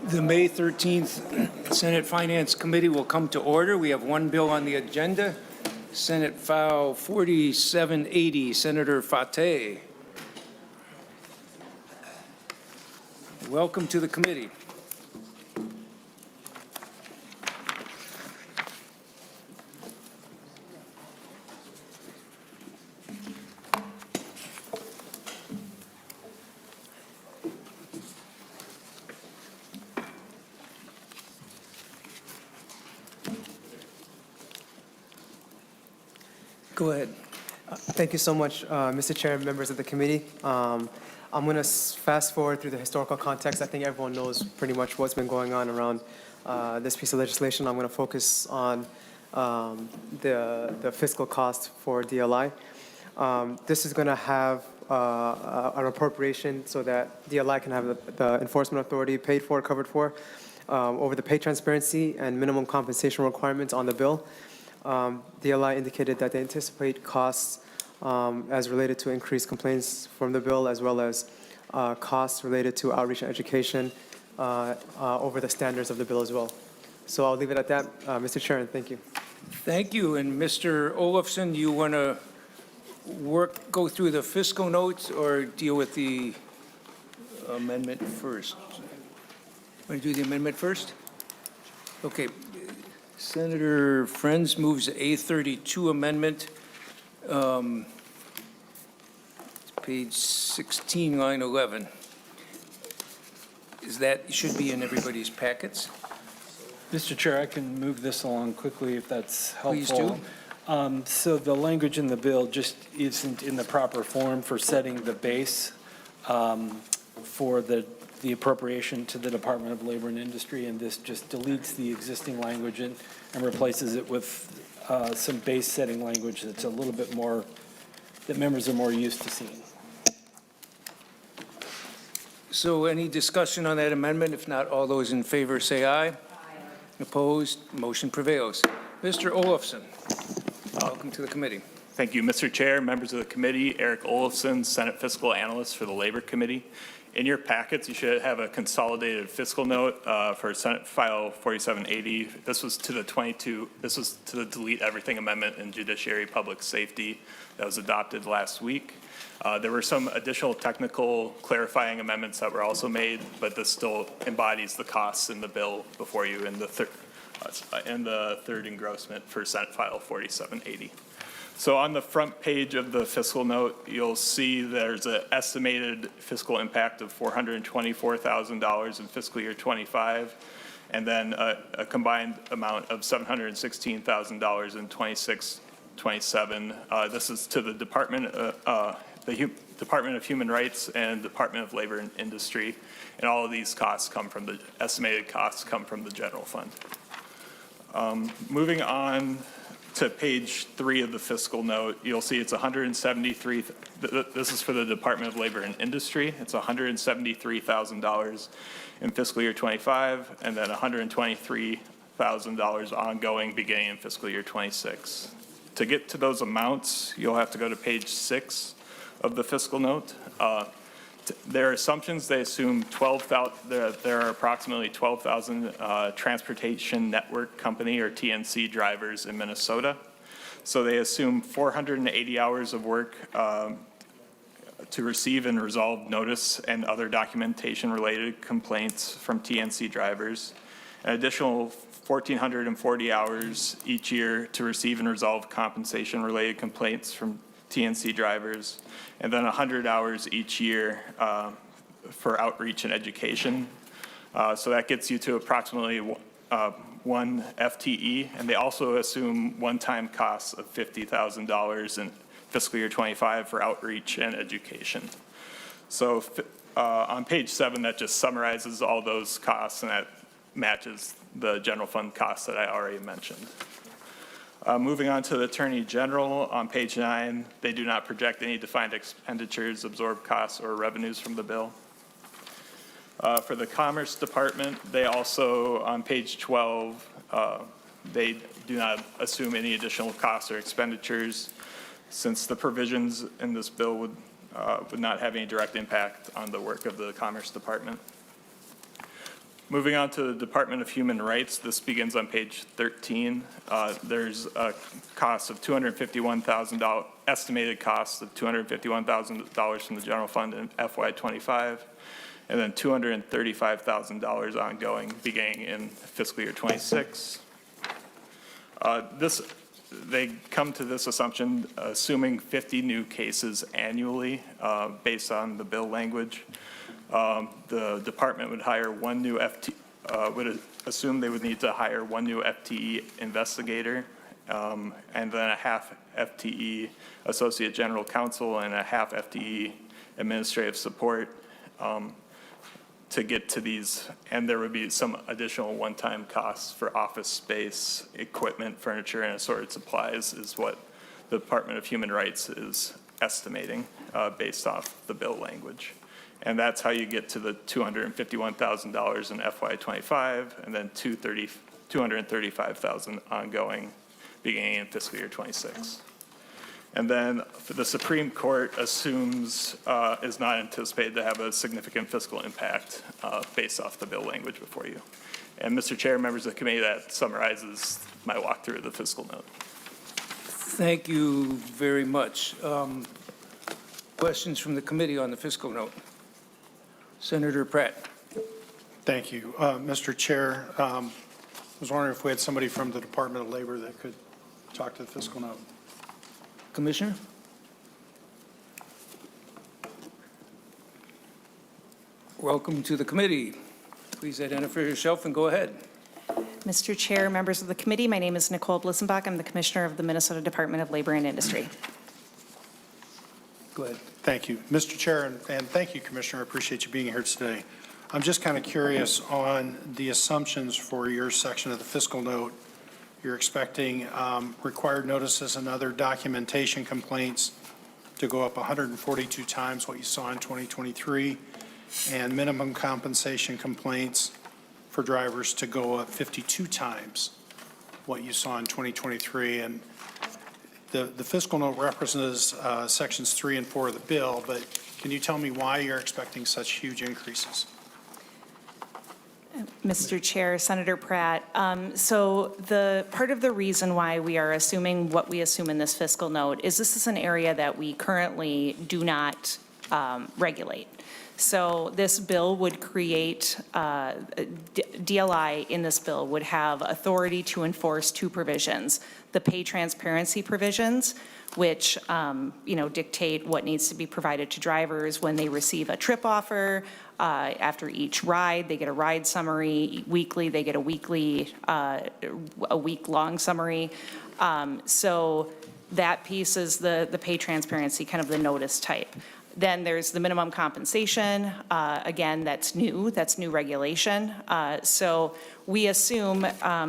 The May 13th Senate Finance Committee will come to order. We have one bill on the agenda, Senate File 4780, Senator Fateh. Welcome to the committee. Go ahead. Thank you so much, Mr. Chair and members of the committee. I'm going to fast forward through the historical context. I think everyone knows pretty much what's been going on around this piece of legislation. I'm going to focus on the fiscal cost for DLI. This is going to have an appropriation so that DLI can have the enforcement authority paid for, covered for, over the pay transparency and minimum compensation requirements on the bill. DLI indicated that they anticipate costs as related to increased complaints from the bill, as well as costs related to outreach and education over the standards of the bill as well. So I'll leave it at that, Mr. Chair, and thank you. Thank you. And Mr. Olofsson, you want to go through the fiscal notes or deal with the amendment first? Want to do the amendment first? Okay. Senator Friends moves the A32 amendment, page 16, line 11. Should be in everybody's packets? Mr. Chair, I can move this along quickly if that's helpful. Please do. So the language in the bill just isn't in the proper form for setting the base for the appropriation to the Department of Labor and Industry, and this just deletes the existing language and replaces it with some base setting language that's a little bit more, that members are more used to seeing. So any discussion on that amendment? If not, all those in favor say aye. Aye. Opposed? Motion prevails. Mr. Olofsson, welcome to the committee. Thank you, Mr. Chair, members of the committee. Eric Olofsson, Senate Fiscal Analyst for the Labor Committee. In your packets, you should have a consolidated fiscal note for Senate File 4780. This was to the delete everything amendment in Judiciary Public Safety that was adopted last week. There were some additional technical clarifying amendments that were also made, but this still embodies the costs in the bill before you in the third engrossment for Senate File 4780. So on the front page of the fiscal note, you'll see there's an estimated fiscal impact of $424,000 in fiscal year 25, and then a combined amount of $716,000 in 26-27. This is to the Department of Human Rights and Department of Labor and Industry, and all of these costs come from the estimated costs come from the general fund. Moving on to page 3 of the fiscal note, you'll see it's 173. This is for the Department of Labor and Industry. It's $173,000 in fiscal year 25, and then $123,000 ongoing beginning in fiscal year 26. To get to those amounts, you'll have to go to page 6 of the fiscal note. Their assumptions, they assume 12,000. There are approximately 12,000 transportation network company or TNC drivers in Minnesota. So they assume 480 hours of work to receive and resolve notice and other documentation related complaints from TNC drivers. An additional 1,440 hours each year to receive and resolve compensation related complaints from TNC drivers, and then 100 hours each year for outreach and education. So that gets you to approximately 1 FTE, and they also assume one-time costs of $50,000 in fiscal year 25 for outreach and education. So on page 7, that just summarizes all those costs, and that matches the general fund costs that I already mentioned. Moving on to the Attorney General, on page 9, they do not project any defined expenditures, absorbed costs, or revenues from the bill. For the Commerce Department, they also, on page 12, they do not assume any additional costs or expenditures, since the provisions in this bill would not have any direct impact on the work of the Commerce Department. Moving on to the Department of Human Rights, this begins on page 13. There's a cost of $251,000, estimated cost of $251,000 from the general fund in FY25, and then $235,000 ongoing beginning in fiscal year 26. They come to this assumption assuming 50 new cases annually based on the bill language. The department would hire one new would assume they would need to hire one new FTE investigator, and then a half FTE associate general counsel and a half FTE administrative support to get to these. And there would be some additional one-time costs for office space, equipment, furniture, and assorted supplies is what the Department of Human Rights is estimating based off the bill language. And that's how you get to the $251,000 in FY25, and then $235,000 ongoing beginning in fiscal year 26. And then for the Supreme Court assumes is not anticipated to have a significant fiscal impact based off the bill language before you. And Mr. Chair, members of the committee, that summarizes my walkthrough of the fiscal note. Thank you very much. Questions from the committee on the fiscal note? Senator Pratt. Thank you. Mr. Chair, I was wondering if we had somebody from the Department of Labor that could talk to the fiscal note. Commissioner? Welcome to the committee. Please identify yourself and go ahead. Mr. Chair, members of the committee, my name is Nicole Blissenbach. I'm the Commissioner of the Minnesota Department of Labor and Industry. Go ahead. Thank you. Mr. Chair, and thank you, Commissioner. I appreciate you being here today. I'm just kind of curious on the assumptions for your section of the fiscal note. You're expecting required notices and other documentation complaints to go up 142 times what you saw in 2023, and minimum compensation complaints for drivers to go up 52 times what you saw in 2023. And the fiscal note represents sections 3 and 4 of the bill, but can you tell me why you're expecting such huge increases? Mr. Chair, Senator Pratt, so the part of the reason why we are assuming what we assume in this fiscal note is this is an area that we currently do not regulate. So this bill would create, DLI in this bill would have authority to enforce two provisions. The pay transparency provisions, which, dictate what needs to be provided to drivers when they receive a trip offer. After each ride, they get a ride summary. Weekly, they get a week-long summary. So that piece is the pay transparency, kind of the notice type. Then there's the minimum compensation. Again, that's new regulation. So we assume,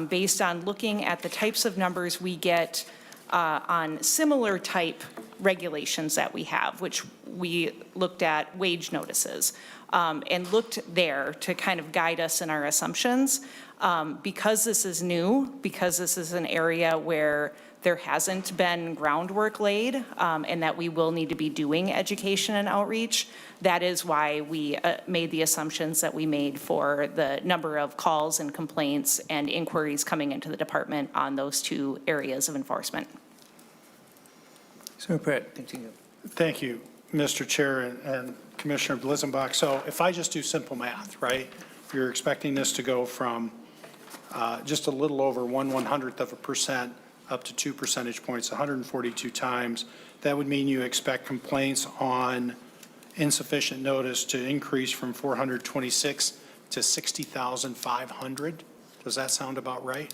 based on looking at the types of numbers we get on similar type regulations that we have, which we looked at wage notices, and looked there to kind of guide us in our assumptions. Because this is new, because this is an area where there hasn't been groundwork laid, and that we will need to be doing education and outreach, that is why we made the assumptions that we made for the number of calls and complaints and inquiries coming into the department on those two areas of enforcement. Senator Pratt, continue. Thank you, Mr. Chair and Commissioner Blissenbach. So if I just do simple math, right, you're expecting this to go from just a little over 1/100% up to 2 percentage points, 142 times. That would mean you expect complaints on insufficient notice to increase from 426 to 60,500. Does that sound about right?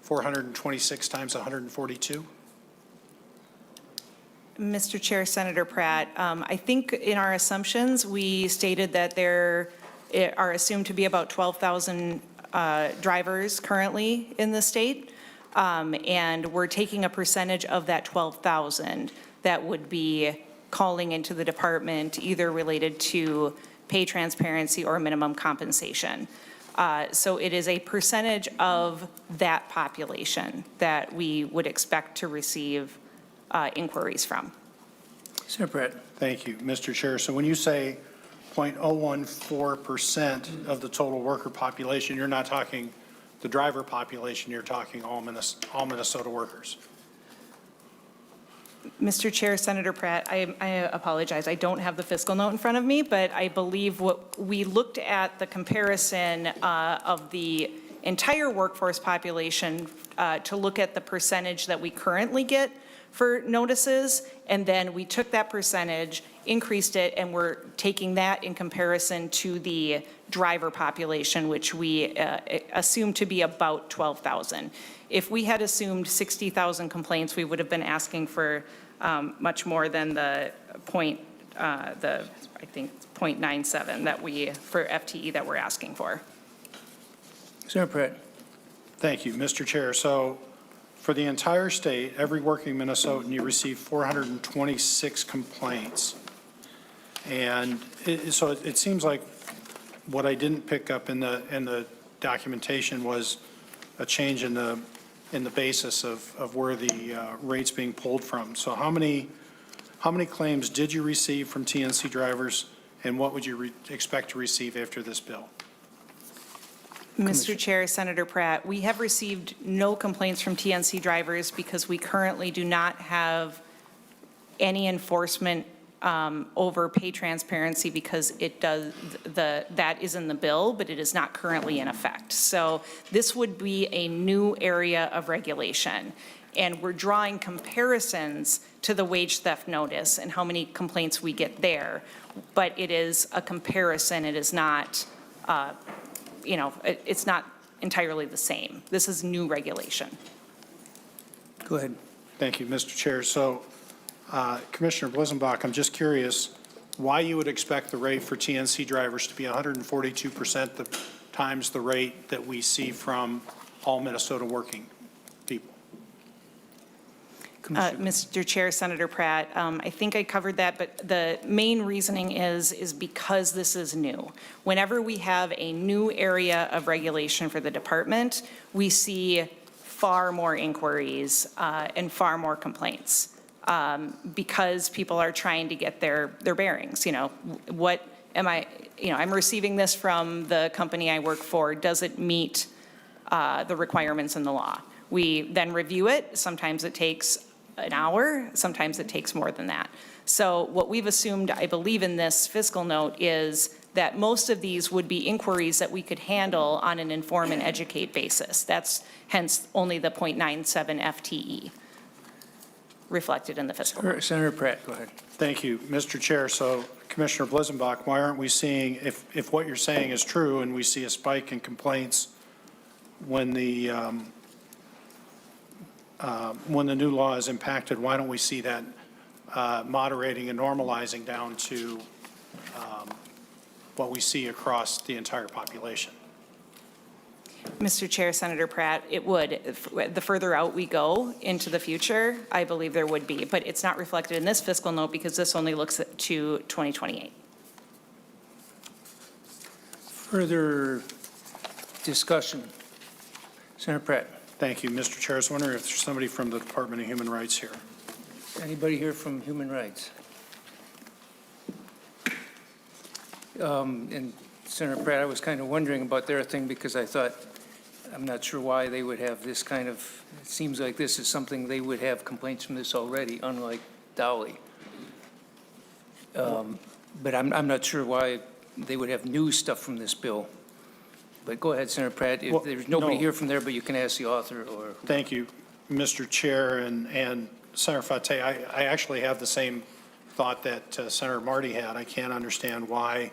426 times 142? Mr. Chair, Senator Pratt, I think in our assumptions, we stated that there are assumed to be about 12,000 drivers currently in the state. And we're taking a percentage of that 12,000 that would be calling into the department either related to pay transparency or minimum compensation. So it is a percentage of that population that we would expect to receive inquiries from. Senator Pratt. Thank you, Mr. Chair. So when you say 0.014% of the total worker population. You're not talking the driver population, you're talking all Minnesota workers. Mr. Chair, Senator Pratt, I apologize. I don't have the fiscal note in front of me, but I believe what we looked at the comparison of the entire workforce population to look at the percentage that we currently get for notices, and then we took that percentage, increased it, and we're taking that in comparison to the driver population, which we assume to be about 12,000. If we had assumed 60,000 complaints, we would have been asking for much more than the I think 0.97 that for FTE that we're asking for. Senator Pratt. Thank you, Mr. Chair. So for the entire state, every working Minnesotan, you receive 426 complaints. And so it seems like what I didn't pick up in the documentation was a change in the basis of where the rate's being pulled from. So how many claims did you receive from TNC drivers, and what would you expect to receive after this bill? Mr. Chair, Senator Pratt, we have received no complaints from TNC drivers because we currently do not have any enforcement over pay transparency because that is in the bill, but it is not currently in effect. So this would be a new area of regulation. And we're drawing comparisons to the wage theft notice and how many complaints we get there. But it is a comparison. It is not, it's not entirely the same. This is new regulation. Go ahead. Thank you, Mr. Chair. So Commissioner Blisenbach, I'm just curious why you would expect the rate for TNC drivers to be 142% times the rate that we see from all Minnesota working people. Mr. Chair, Senator Pratt, I think I covered that, but the main reasoning is because this is new. Whenever we have a new area of regulation for the department, we see far more inquiries and far more complaints. Because people are trying to get their bearings. What am I, I'm receiving this from the company I work for. Does it meet the requirements in the law? We then review it. Sometimes it takes an hour. Sometimes it takes more than that. So what we've assumed, I believe in this fiscal note, is that most of these would be inquiries that we could handle on an inform and educate basis. That's hence only the 0.97 FTE. Reflected in the fiscal. Senator Pratt, go ahead. Thank you, Mr. Chair. So Commissioner Blisenbach, why aren't we seeing, if what you're saying is true and we see a spike in complaints when the new law is impacted, why don't we see that moderating and normalizing down to what we see across the entire population? Mr. Chair, Senator Pratt, it would. The further out we go into the future, I believe there would be, but it's not reflected in this fiscal note because this only looks to 2028. Further discussion. Senator Pratt. Thank you, Mr. Chair. I was wondering if there's somebody from the Department of Human Rights here. Anybody here from Human Rights? And Senator Pratt, I was kind of wondering about their thing because I thought, I'm not sure why they would have this kind of, it seems like this is something they would have complaints from this already, unlike Dolly. But I'm not sure why they would have new stuff from this bill. But go ahead, Senator Pratt. If there's nobody here from there, but you can ask the author or. Thank you, Mr. Chair and Senator Fateh. I actually have the same thought that Senator Marty had. I can't understand why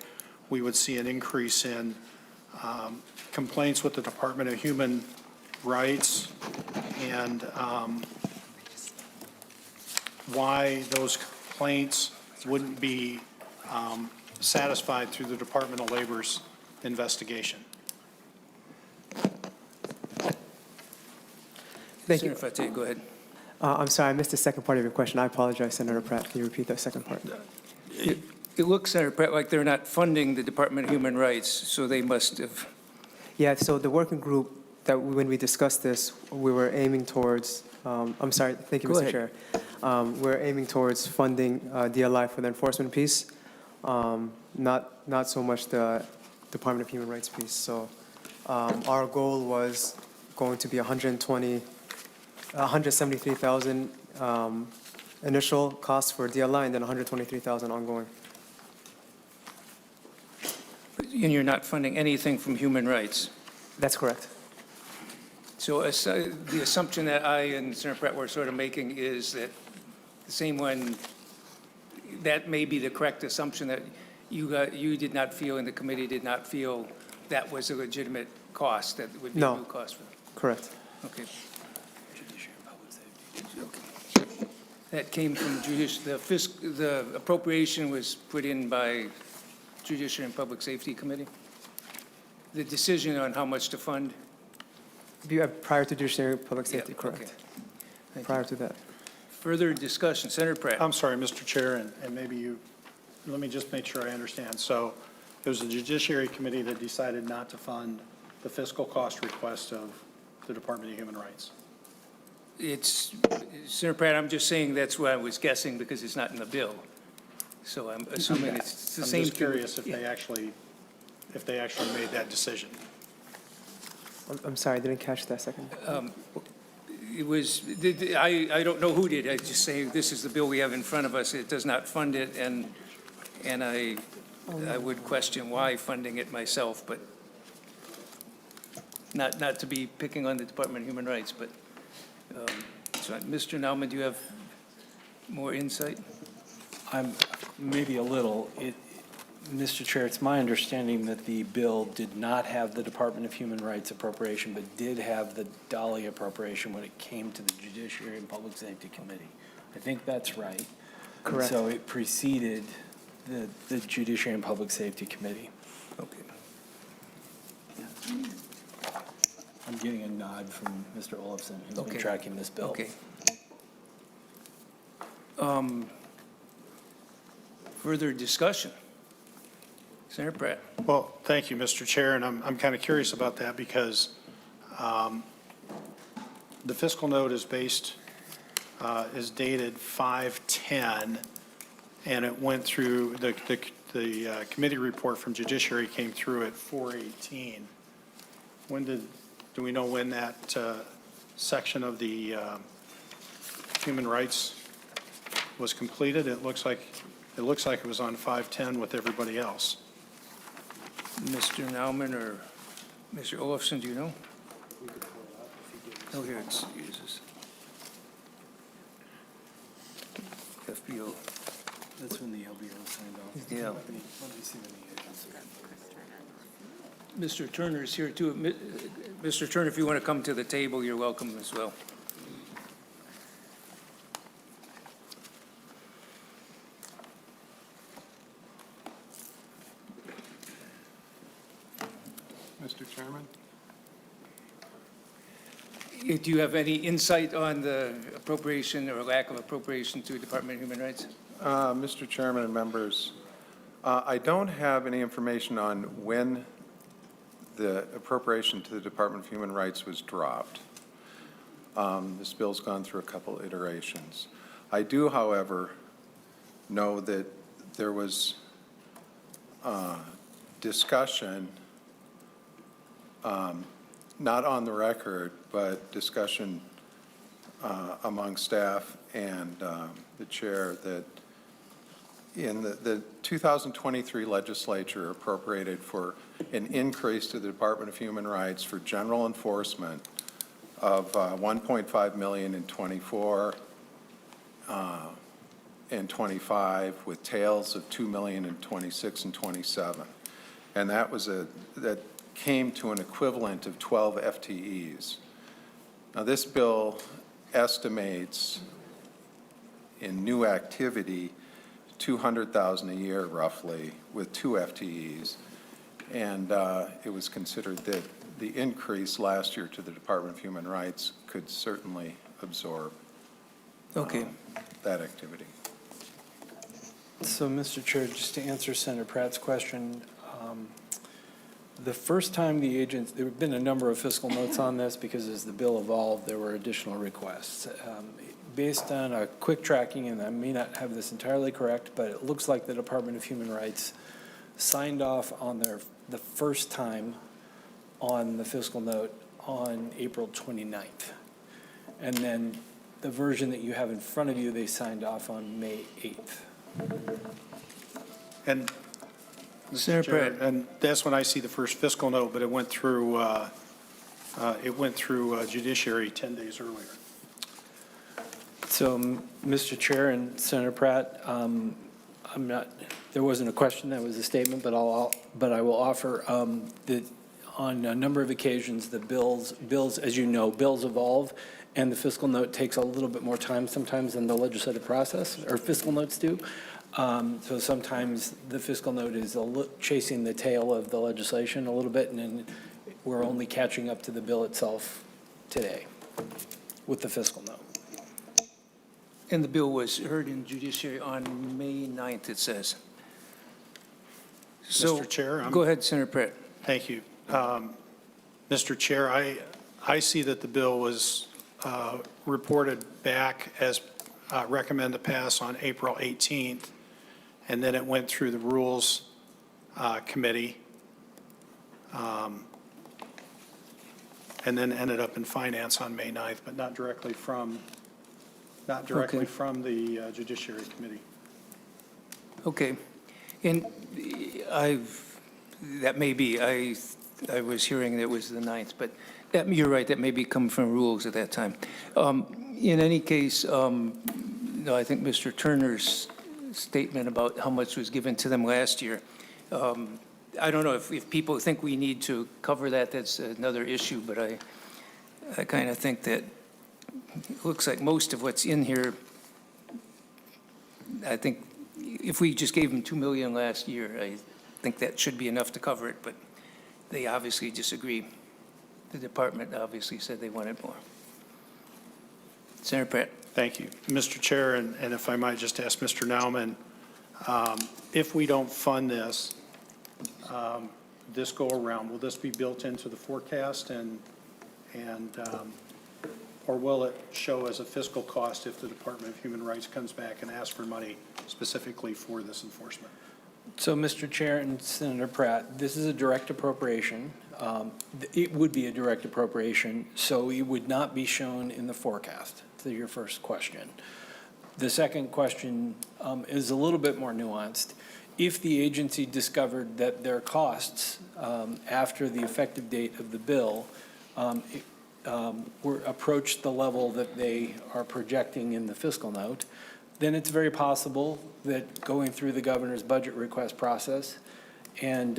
we would see an increase in complaints with the Department of Human Rights and why those complaints wouldn't be satisfied through the Department of Labor's investigation. Thank you. Senator Fateh, go ahead. I'm sorry, I missed the second part of your question. I apologize, Senator Pratt. Can you repeat that second part? It looks, Senator Pratt, like they're not funding the Department of Human Rights, so they must have. Yeah, so the working group that when we discussed this, we were aiming towards, I'm sorry, thank you, Go Mr. ahead. Chair. We're aiming towards funding DLI for the enforcement piece. not so much the Department of Human Rights piece. So our goal was going to be 173,000 initial cost for DLI and then 123,000 ongoing. And you're not funding anything from human rights? That's correct. So the assumption that I and Senator Pratt were sort of making is that the same one, that may be the correct assumption, that you did not feel and the committee did not feel that was a legitimate cost, that would be a No. new cost for them? Correct. Okay. That came from the appropriation was put in by Judiciary and Public Safety Committee? The decision on how much to fund? Prior to Judiciary and Public Safety, Yeah, okay. correct. Thank Prior you. to that. Further discussion, Senator Pratt. I'm sorry, Mr. Chair, and maybe let me just make sure I understand. So it was the Judiciary Committee that decided not to fund the fiscal cost request of the Department of Human Rights. It's, Senator Pratt, I'm just saying that's what I was guessing because it's not in the bill. So I'm assuming it's the same. I'm just curious if Yeah. they actually made that decision. I'm sorry, I didn't catch that second. It was, I don't know who did. I just say this is the bill we have in front of us. It does not fund it, and I would question why funding it myself, but not to be picking on the Department of Human Rights, but, so Mr. Naumann, do you have more insight? Maybe a little. Mr. Chair, it's my understanding that the bill did not have the Department of Human Rights appropriation, but did have the Dolly appropriation when it came to the Judiciary and Public Safety Committee. I think that's right. Correct. So it preceded the Judiciary and Public Safety Committee. Okay. I'm getting a nod from Mr. Olofsson, who's been Okay. tracking this bill. Okay. Further discussion? Senator Pratt. Well, thank you, Mr. Chair, and I'm kind of curious about that because the fiscal note is dated 5/10, and it went through, the committee report from Judiciary came through at 4/18. Do we know when that section of the human rights was completed? It looks like it was on 5/10 with everybody else. Mr. Naumann or Mr. Olofsson, do you know? Oh, here it's uses. FBO. That's when the LBO signed off. Yeah. Let me see when the agency. Mr. Turner is here too. Mr. Turner, if you want to come to the table, you're welcome as well. Mr. Chairman? Do you have any insight on the appropriation or lack of appropriation to the Department of Human Rights? Mr. Chairman and members, I don't have any information on when the appropriation to the Department of Human Rights was dropped. This bill's gone through a couple iterations. I do, however, know that there was discussion, not on the record, but discussion among staff and the chair that in the 2023 legislature appropriated for an increase to the Department of Human Rights for general enforcement of $1.5 million in 24 and 25, with tails of $2 million in 26 and 27. And that came to an equivalent of 12 FTEs. Now, this bill estimates in new activity 200,000 a year roughly with 2 FTEs. And it was considered that the increase last year to the Department of Human Rights could certainly absorb Okay. that activity. So, Mr. Chair, just to answer Senator Pratt's question, the first time the agents, there have been a number of fiscal notes on this because as the bill evolved, there were additional requests. Based on a quick tracking, and I may not have this entirely correct, but it looks like the Department of Human Rights signed off on the first time on the fiscal note on April 29th. And then the version that you have in front of you, they signed off on May 8th. And, Senator Mr. Chair, Pratt. and that's when I see the first fiscal note, but it went through judiciary 10 days earlier. So, Mr. Chair and Senator Pratt, there wasn't a question, that was a statement, but I will offer that on a number of occasions, the bills, as you know, bills evolve, and the fiscal note takes a little bit more time sometimes than the legislative process, or fiscal notes do. So sometimes the fiscal note is chasing the tail of the legislation a little bit, and then we're only catching up to the bill itself today with the fiscal note. And the bill was heard in judiciary on May 9th, it says. So, Mr. Chair, go ahead, Senator Pratt. Thank you. Mr. Chair, I see that the bill was reported back as recommend to pass on April 18th, and then it went through the Rules Committee, and then ended up in Finance on May 9th, but not directly from Okay. the Judiciary Committee. Okay. And that may be, I was hearing that it was the 9th, but you're right, that may be coming from rules at that time. In any case, no, I think Mr. Turner's statement about how much was given to them last year, I don't know if people think we need to cover that, that's another issue, but I kind of think that it looks like most of what's in here, I think if we just gave them $2 million last year, I think that should be enough to cover it, but they obviously disagree. The department obviously said they wanted more. Senator Pratt. Thank you. Mr. Chair, and if I might just ask Mr. Nauman, if we don't fund this, this go around, will this be built into the forecast or will it show as a fiscal cost if the Department of Human Rights comes back and asks for money specifically for this enforcement? So, Mr. Chair and Senator Pratt, this is a direct appropriation. It would be a direct appropriation, so it would not be shown in the forecast, to your first question. The second question is a little bit more nuanced. If the agency discovered that their costs after the effective date of the bill approached the level that they are projecting in the fiscal note, then it's very possible that going through the governor's budget request process and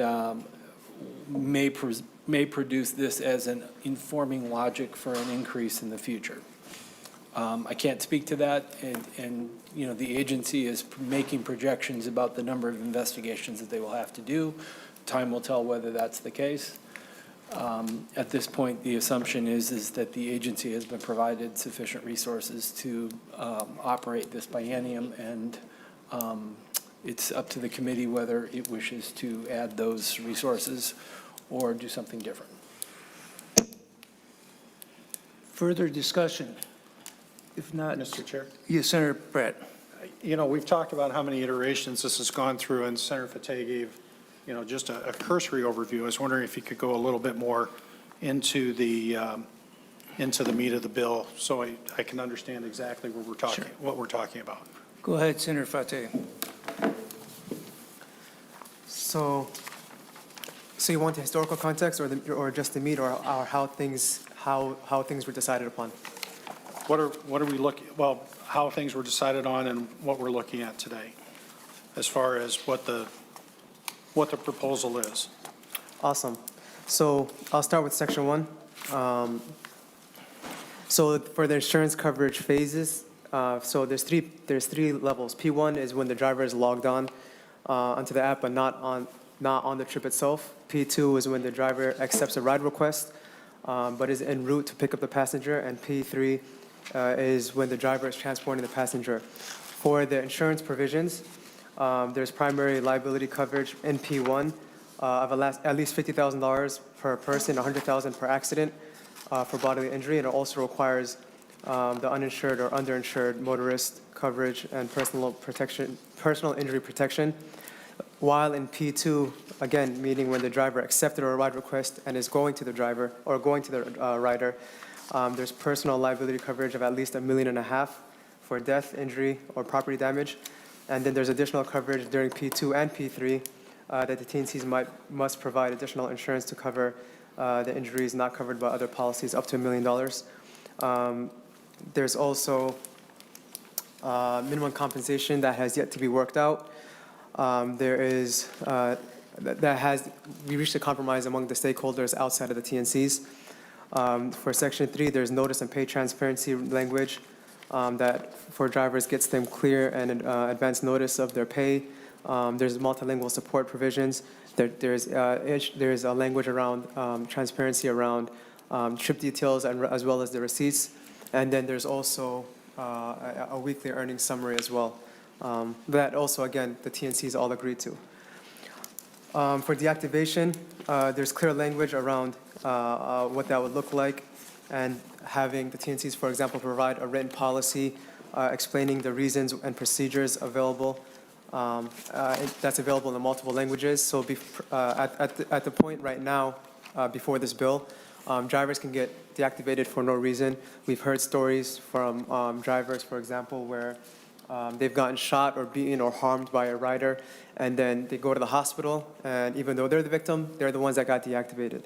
may produce this as an informing logic for an increase in the future. I can't speak to that, and you know, the agency is making projections about the number of investigations that they will have to do. Time will tell whether that's the case. At this point, the assumption is that the agency has been provided sufficient resources to operate this biennium, and it's up to the committee whether it wishes to add those resources or do something different. Further discussion? If not, Mr. Chair? yes, Senator Pratt. You know, we've talked about how many iterations this has gone through, and Senator Fateh gave, you know, just a cursory overview. I was wondering if you could go a little bit more into the meat of the bill, so I can understand exactly what we're talking about. Go ahead, Senator Fateh. So you want the historical context or just the meat or how things were decided upon? What are we looking, well, how things were decided on and what we're looking at today, as far as what the proposal is? Awesome. So I'll start with section 1. So for the insurance coverage phases, so there's three levels. P1 is when the driver is logged on onto the app, but not on the trip itself. P2 is when the driver accepts a ride request, but is en route to pick up the passenger, and P3 is when the driver is transporting the passenger. For the insurance provisions, there's primary liability coverage in P1 of at least $50,000 per person, $100,000 per accident for bodily injury, and it also requires the uninsured or underinsured motorist coverage and personal injury protection. While in P2, again, meaning when the driver accepted a ride request and is going to the driver or going to the rider, there's personal liability coverage of at least $1.5 million for death, injury, or property damage. And then there's additional coverage during P2 and P3 that the TNCs must provide additional insurance to cover the injuries not covered by other policies up to $1 million. There's also minimum compensation that has yet to be worked out. We reached a compromise among the stakeholders outside of the TNCs. For Section 3, there's notice and pay transparency language that for drivers gets them clear and advance notice of their pay. There's multilingual support provisions. There's a language around transparency around trip details as well as the receipts. And then there's also a weekly earnings summary as well. That also, again, the TNCs all agreed to. For deactivation, there's clear language around what that would look like, and having the TNCs, for example, provide a written policy explaining the reasons and procedures available. That's available in multiple languages. So at the point right now, before this bill, drivers can get deactivated for no reason. We've heard stories from drivers, for example, where they've gotten shot or beaten or harmed by a rider, and then they go to the hospital, and even though they're the victim, they're the ones that got deactivated.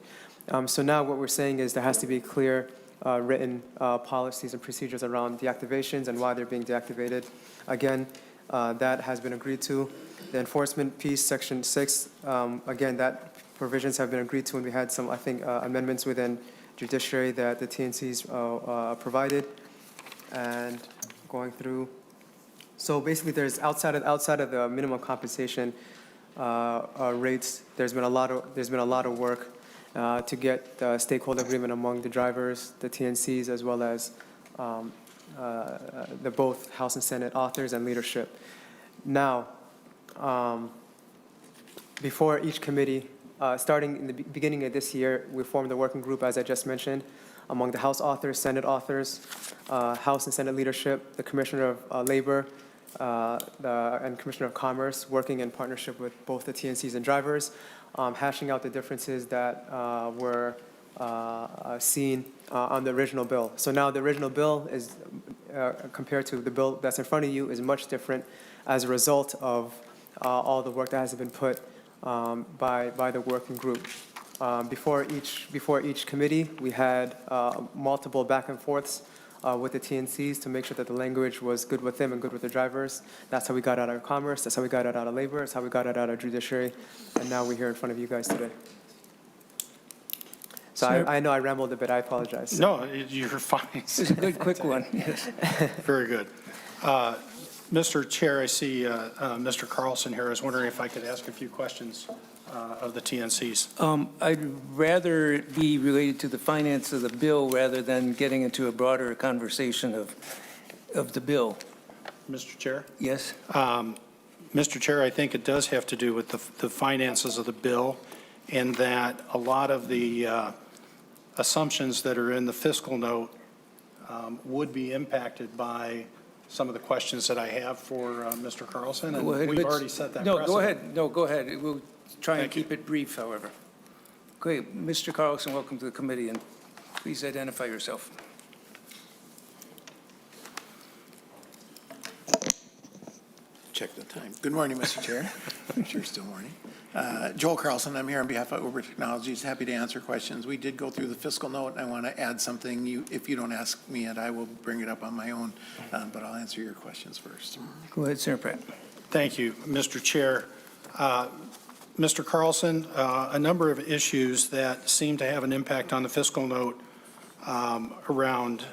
So now what we're saying is there has to be clear written policies and procedures around deactivations and why they're being deactivated. Again, that has been agreed to. The enforcement piece, Section 6, again, that provisions have been agreed to, and we had some, I think, amendments within judiciary that the TNCs provided. And going through, so basically, there's outside of the minimum compensation rates, there's been a lot of work to get the stakeholder agreement among the drivers, the TNCs, as well as the both House and Senate authors and leadership. Now, before each committee, starting in the beginning of this year, we formed a working group, as I just mentioned, among the House authors, Senate authors, House and Senate leadership, the Commissioner of Labor, and Commissioner of Commerce, working in partnership with both the TNCs and drivers, hashing out the differences that were seen on the original bill. So now the original bill is, compared to the bill that's in front of you, is much different as a result of all the work that has been put by the working group. Before each committee, we had multiple back and forths with the TNCs to make sure that the language was good with them and good with the drivers. That's how we got out of Commerce. That's how we got it out of Labor. That's how we got it out of Judiciary. And now we're here in front of you guys today. So I know I rambled a bit. I apologize. No, you're fine. It's a good, quick one, yes. Very good. Mr. Chair, I see Mr. Carlson here. I was wondering if I could ask a few questions of the TNCs. I'd rather be related to the finance of the bill rather than getting into a broader conversation of the bill. Mr. Chair? Yes? Mr. Chair, I think it does have to do with the finances of the bill, in that a lot of the assumptions that are in the fiscal note would be impacted by some of the questions that I have for Mr. Carlson, and we've already set that precedent. No, go ahead. We'll try and Thank you. keep it brief, however. Great. Mr. Carlson, welcome to the committee, and please identify yourself. Check the time. Good morning, Mr. Chair. I'm sure it's still morning. Joel Carlson, I'm here on behalf of Uber Technologies. Happy to answer questions. We did go through the fiscal note, and I want to add something. If you don't ask me it, I will bring it up on my own, but I'll answer your questions first. Go ahead, Senator Pratt. Thank you, Mr. Chair. Mr. Carlson, a number of issues that seem to have an impact on the fiscal note around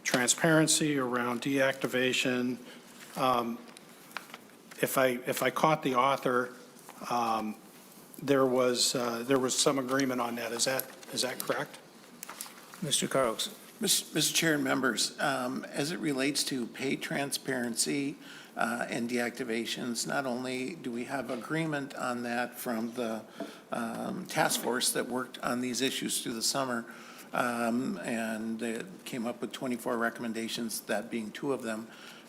transparency, around deactivation. If I caught the author, there was some agreement on that. Is that correct? Mr. Carlson. Mr. Chair and members, as it relates to pay transparency and deactivations, not only do we have agreement on that from the task force that worked on these issues through the summer, and they came up with 24 recommendations, that being 2 of them.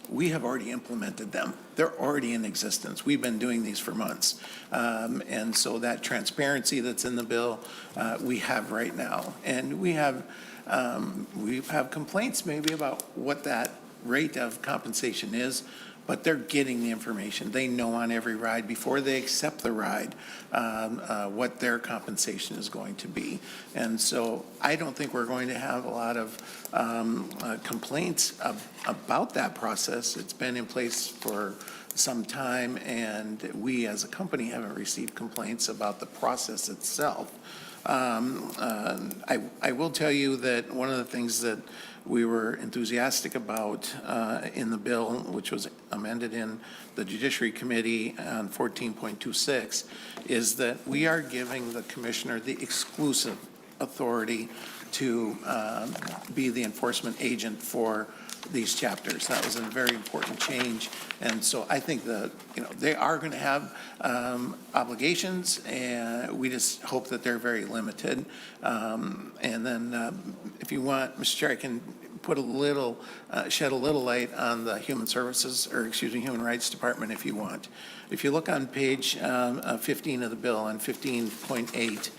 we have already implemented them. They're already in existence. We've been doing these for months. And so that transparency that's in the bill, we have right now. And we have complaints maybe about what that rate of compensation is, but they're getting the information. They know on every ride before they accept the ride what their compensation is going to be. And so I don't think we're going to have a lot of complaints about that process. It's been in place for some time, and we as a company haven't received complaints about the process itself. I will tell you that one of the things that we were enthusiastic about in the bill, which was amended in the Judiciary Committee on 14.26, is that we are giving the commissioner the exclusive authority to be the enforcement agent for these chapters. That was a very important change. And so I think that, they are going to have obligations, and we just hope that they're very limited. And then if you want, Mr. Chair, I can put a little, shed a little light on the Human Rights Department if you want. If you look on page 15 of the bill, on 15.8,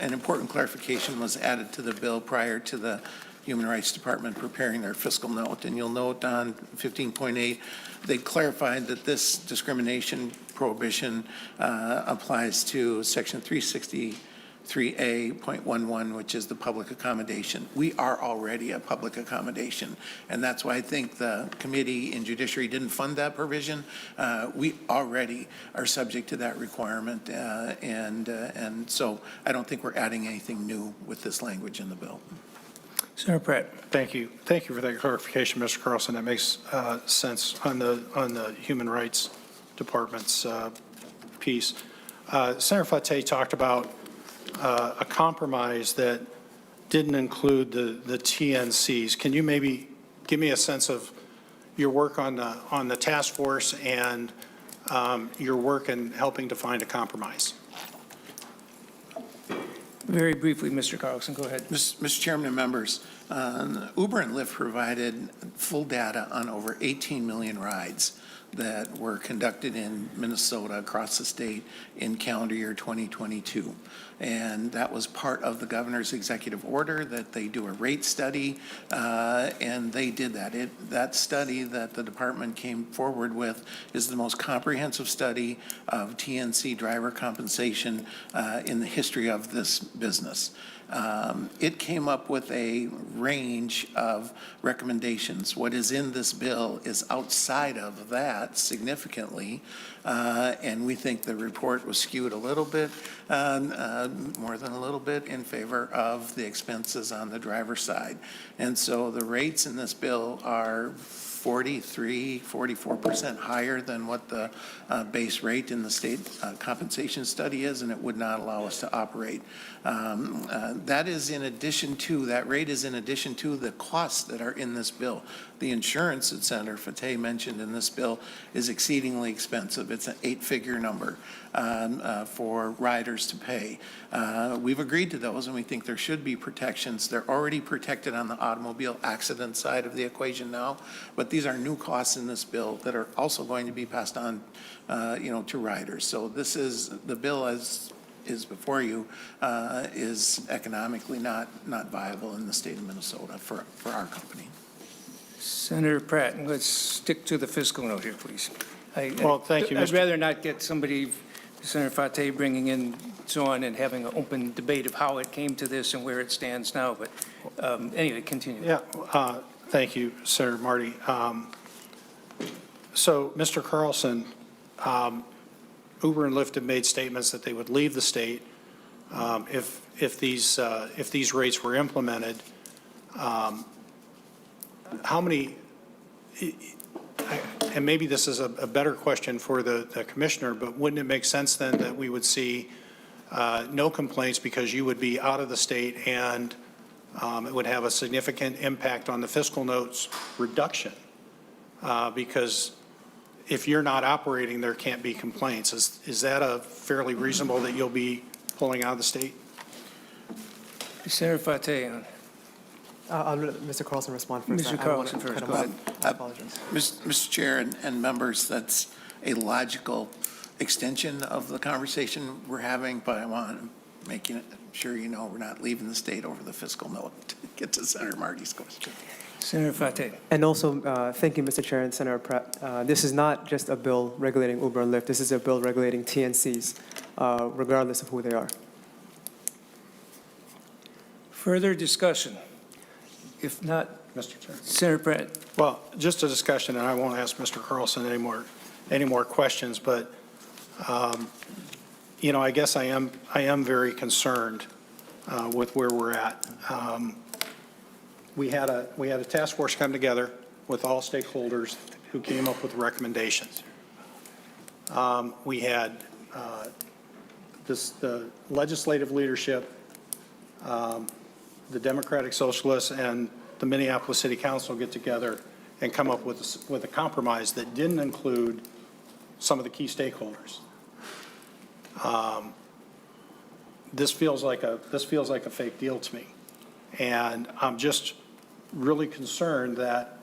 an important clarification was added to the bill prior to the Human Rights Department preparing their fiscal note. And you'll note on 15.8, they clarified that this discrimination prohibition applies to Section 363A.11, which is the public accommodation. We are already a public accommodation, and that's why I think the committee in Judiciary didn't fund that provision. We already are subject to that requirement, and so I don't think we're adding anything new with this language in the bill. Senator Pratt. Thank you. Thank you for that clarification, Mr. Carlson. That makes sense on the Human Rights Department's piece. Senator Fateh talked about a compromise that didn't include the TNCs. Can you maybe give me a sense of your work on the task force and your work in helping to find a compromise? Very briefly, Mr. Carlson, go ahead. Mr. Chairman and members, Uber and Lyft provided full data on over 18 million rides that were conducted in Minnesota across the state in calendar year 2022. And that was part of the governor's executive order that they do a rate study, and they did that. That study that the department came forward with is the most comprehensive study of TNC driver compensation in the history of this business. It came up with a range of recommendations. What is in this bill is outside of that significantly, and we think the report was skewed a little bit, more than a little bit, in favor of the expenses on the driver's side. And so the rates in this bill are 44% higher than what the base rate in the state compensation study is, and it would not allow us to operate. That is in addition to, that rate is in addition to the costs that are in this bill. The insurance that Senator Fateh mentioned in this bill is exceedingly expensive. It's an 8-figure number for riders to pay. We've agreed to those, and we think there should be protections. They're already protected on the automobile accident side of the equation now, but these are new costs in this bill that are also going to be passed on, to riders. So this is, the bill as is before you, is economically not viable in the state of Minnesota for our company. Senator Pratt, let's stick to the fiscal note here, please. Well, thank you, I'd Mr. rather not get somebody, Senator Fateh, bringing in so on and having an open debate of how it came to this and where it stands now, but anyway, continue. Yeah, thank you, Senator Marty. So, Mr. Carlson, Uber and Lyft have made statements that they would leave the state if these rates were implemented. How many, and maybe this is a better question for the commissioner, but wouldn't it make sense then that we would see no complaints because you would be out of the state and it would have a significant impact on the fiscal notes reduction? Because if you're not operating, there can't be complaints. Is that a fairly reasonable that you'll be pulling out of the state? Senator Fateh. I'll let Mr. Carlson respond first. Mr. I don't wanna Carlson first, cut him go off. ahead. I apologize. Mr. Chair and members, that's a logical extension of the conversation we're having, but I want to make sure you know we're not leaving the state over the fiscal note. Get to Senator Marty's question. Senator Fateh. And also, thank you, Mr. Chair and Senator Pratt. This is not just a bill regulating Uber and Lyft. This is a bill regulating TNCs, regardless of who they are. Further discussion? If not, Mr. Chair. Senator Pratt. Well, just a discussion, and I won't ask Mr. Carlson any more questions, but, you know, I guess I am very concerned with where we're at. We had a task force come together with all stakeholders who came up with recommendations. We had the legislative leadership, the Democratic Socialists, and the Minneapolis City Council get together and come up with a compromise that didn't include some of the key stakeholders. This feels like a fake deal to me, and I'm just really concerned that,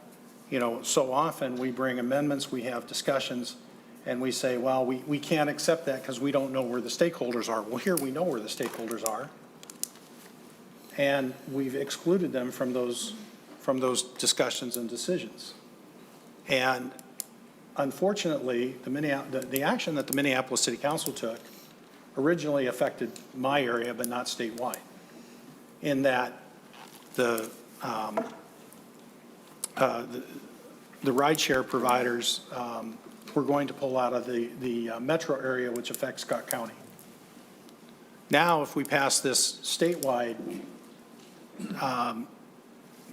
you know, so often we bring amendments, we have discussions, and we say, well, we can't accept that because we don't know where the stakeholders are. Well, here we know where the stakeholders are, and we've excluded them from those discussions and decisions. And unfortunately, the action that the Minneapolis City Council took originally affected my area, but not statewide, in that the rideshare providers were going to pull out of the metro area, which affects Scott County. Now, if we pass this statewide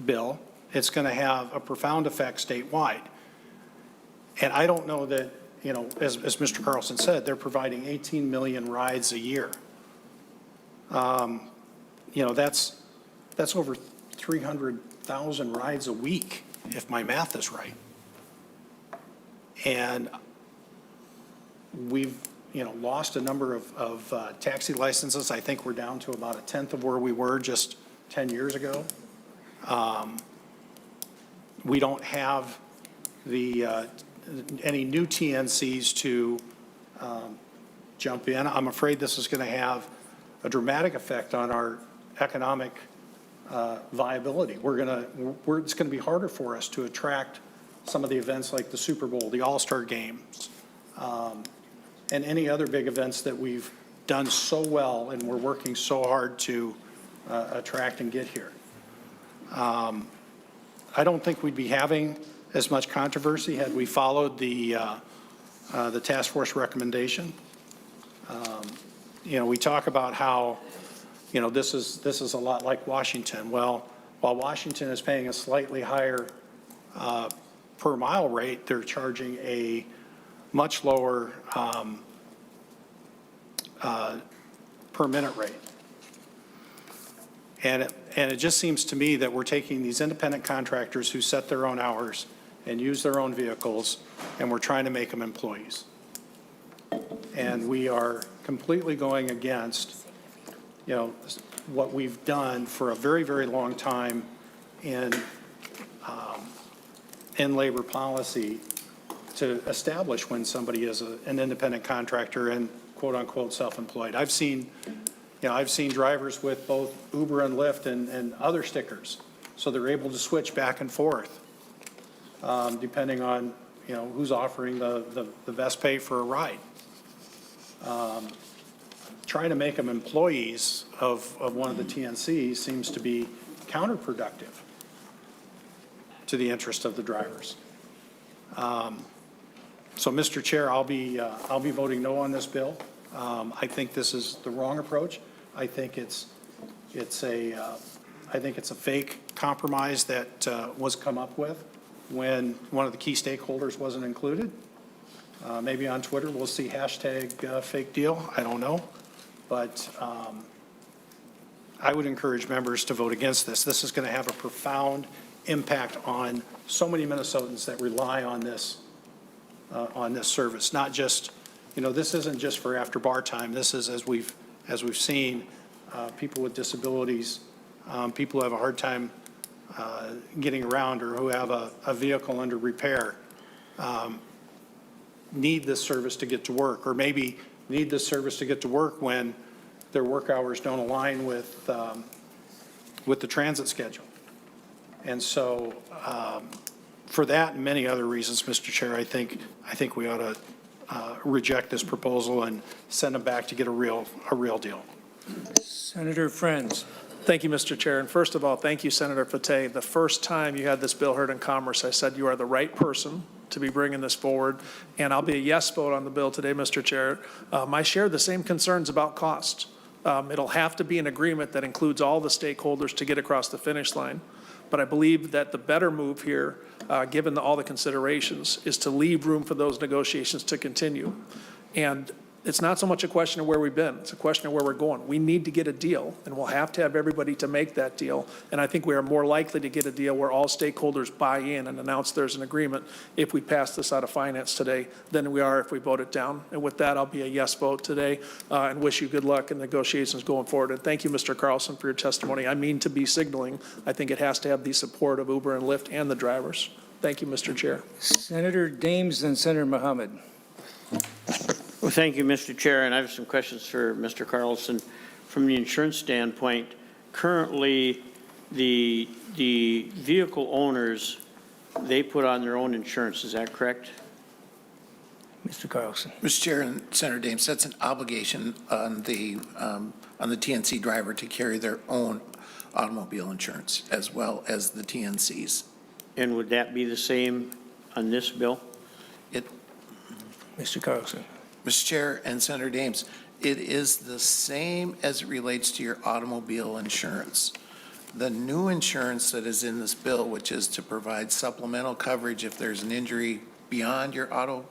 bill, it's going to have a profound effect statewide. And I don't know that, you know, as Mr. Carlson said, they're providing 18 million rides a year. You know, that's over 300,000 rides a week, if my math is right. And we've, you know, lost a number of taxi licenses. I think we're down to about a tenth of where we were just 10 years ago. We don't have any new TNCs to jump in. I'm afraid this is going to have a dramatic effect on our economic viability. It's going to be harder for us to attract some of the events like the Super Bowl, the All-Star Games, and any other big events that we've done so well and we're working so hard to attract and get here. I don't think we'd be having as much controversy had we followed the task force recommendation. You know, we talk about how, you know, this is a lot like Washington. Well, while Washington is paying a slightly higher per mile rate, they're charging a much lower per minute rate. And it just seems to me that we're taking these independent contractors who set their own hours and use their own vehicles, and we're trying to make them employees. And we are completely going against, you know, what we've done for a very, very long time in labor policy to establish when somebody is an independent contractor and quote-unquote self-employed. I've seen drivers with both Uber and Lyft and other stickers, so they're able to switch back and forth depending on, you know, who's offering the best pay for a ride. Trying to make them employees of one of the TNCs seems to be counterproductive to the interest of the drivers. So, Mr. Chair, I'll be voting no on this bill. I think this is the wrong approach. I think it's a fake compromise that was come up with when one of the key stakeholders wasn't included. Maybe on Twitter we'll see hashtag fake deal. I don't know, but I would encourage members to vote against this. This is going to have a profound impact on so many Minnesotans that rely on this service. Not just, you know, this isn't just for after bar time. This is, as we've seen, people with disabilities, people who have a hard time getting around or who have a vehicle under repair need this service to get to work, or maybe need this service to get to work when their work hours don't align with the transit schedule. And so for that and many other reasons, Mr. Chair, I think we ought to reject this proposal and send them back to get a real deal. Senator Friends. Thank you, Mr. Chair. And first of all, thank you, Senator Fateh. The first time you had this bill heard in Commerce, I said you are the right person to be bringing this forward. And I'll be a yes vote on the bill today, Mr. Chair. I share the same concerns about cost. It'll have to be an agreement that includes all the stakeholders to get across the finish line. But I believe that the better move here, given all the considerations, is to leave room for those negotiations to continue. And it's not so much a question of where we've been, it's a question of where we're going. We need to get a deal, and we'll have to have everybody to make that deal. And I think we are more likely to get a deal where all stakeholders buy in and announce there's an agreement if we pass this out of finance today than we are if we vote it down. And with that, I'll be a yes vote today and wish you good luck in negotiations going forward. And thank you, Mr. Carlson, for your testimony. I mean to be signaling. I think it has to have the support of Uber and Lyft and the drivers. Thank you, Mr. Chair. Senator Dames and Senator Mohammed. Well, thank you, Mr. Chair, and I have some questions for Mr. Carlson. From the insurance standpoint, currently the vehicle owners, they put on their own insurance, is that correct? Mr. Carlson. Mr. Chair and Senator Dames, that's an obligation on the TNC driver to carry their own automobile insurance as well as the TNCs. And would that be the same on this bill? Mr. Carlson. Mr. Chair and Senator Dames, it is the same as it relates to your automobile insurance. The new insurance that is in this bill, which is to provide supplemental coverage if there's an injury beyond your auto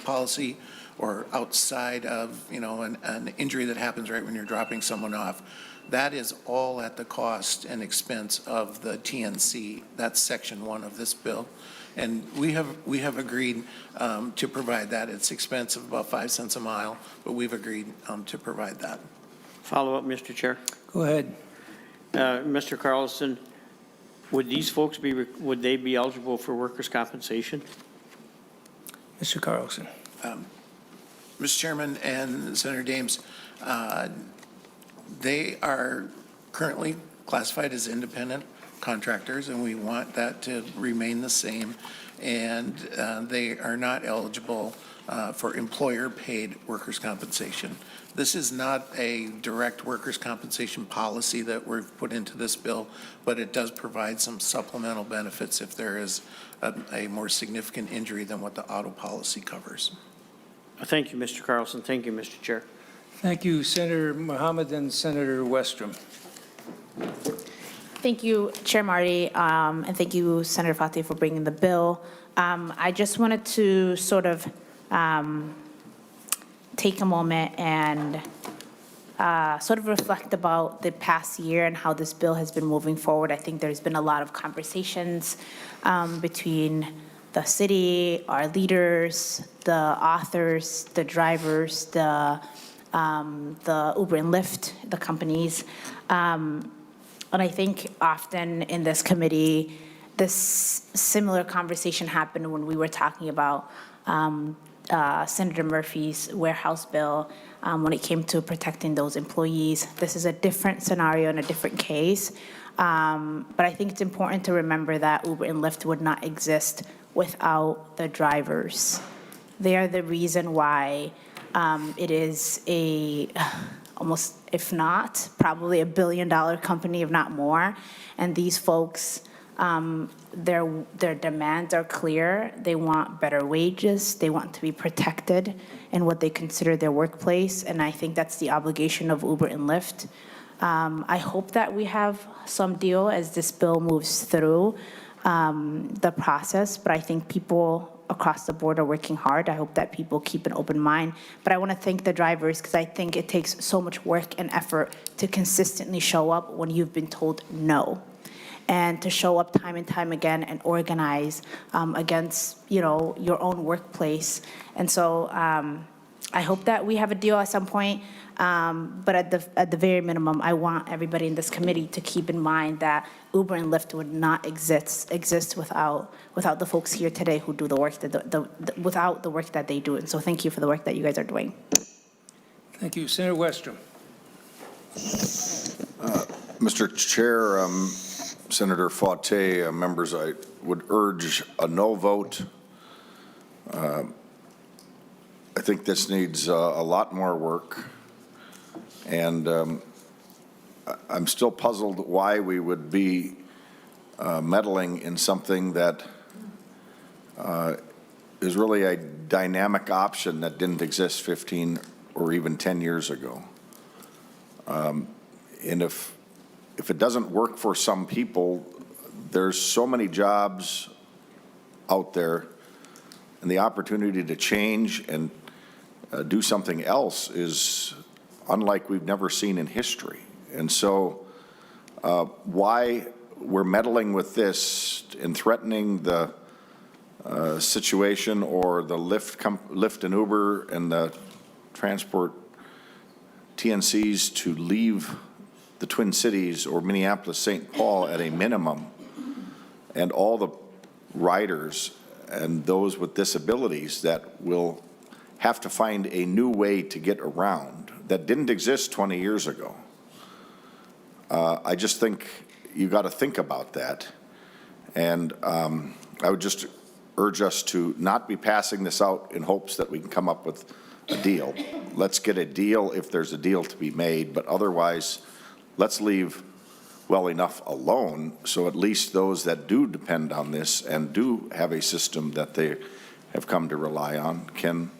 policy or outside of, an injury that happens right when you're dropping someone off, that is all at the cost and expense of the TNC. That's Section 1 of this bill. And we have agreed to provide that. It's expensive, about 5 cents a mile, but we've agreed to provide that. Follow up, Mr. Chair. Go ahead. Mr. Carlson, would these folks would they be eligible for workers' compensation? Mr. Carlson. Mr. Chairman and Senator Dames, they are currently classified as independent contractors, and we want that to remain the same. And they are not eligible for employer-paid workers' compensation. This is not a direct workers' compensation policy that we've put into this bill, but it does provide some supplemental benefits if there is a more significant injury than what the auto policy covers. Thank you, Mr. Carlson. Thank you, Mr. Chair. Thank you, Senator Mohammed and Senator Westrom. Thank you, Chair Marty, and thank you, Senator Fateh, for bringing the bill. I just wanted to sort of take a moment and sort of reflect about the past year and how this bill has been moving forward. I think there's been a lot of conversations between the city, our leaders, the authors, the drivers, the Uber and Lyft, the companies. And I think often in this committee, this similar conversation happened when we were talking about Senator Murphy's warehouse bill when it came to protecting those employees. This is a different scenario and a different case. But I think it's important to remember that Uber and Lyft would not exist without the drivers. They are the reason why it is almost, if not, probably $1 billion company, if not more. And these folks, their demands are clear. They want better wages. They want to be protected in what they consider their workplace. And I think that's the obligation of Uber and Lyft. I hope that we have some deal as this bill moves through the process, but I think people across the board are working hard. I hope that people keep an open mind. But I want to thank the drivers because I think it takes so much work and effort to consistently show up when you've been told no, and to show up time and time again and organize against your own workplace. And so I hope that we have a deal at some point, but at the very minimum, I want everybody in this committee to keep in mind that Uber and Lyft would not exist without the folks here today who do the work without the work that they do. And so thank you for the work that you guys are doing. Thank you. Senator Westrom. Mr. Chair, Senator Fateh, members, I would urge a no vote. I think this needs a lot more work, and I'm still puzzled why we would be meddling in something that is really a dynamic option that didn't exist 15 or even 10 years ago. And if it doesn't work for some people, there's so many jobs out there, and the opportunity to change and do something else is unlike we've never seen in history. And so why we're meddling with this and threatening the situation or the Lyft and Uber and the transport TNCs to leave the Twin Cities or Minneapolis, St. Paul at a minimum, and all the riders and those with disabilities that will have to find a new way to get around that didn't exist 20 years ago. I just think you got to think about that. And I would just urge us to not be passing this out in hopes that we can come up with a deal. Let's get a deal if there's a deal to be made, but otherwise, let's leave well enough alone so at least those that do depend on this and do have a system that they have come to rely on can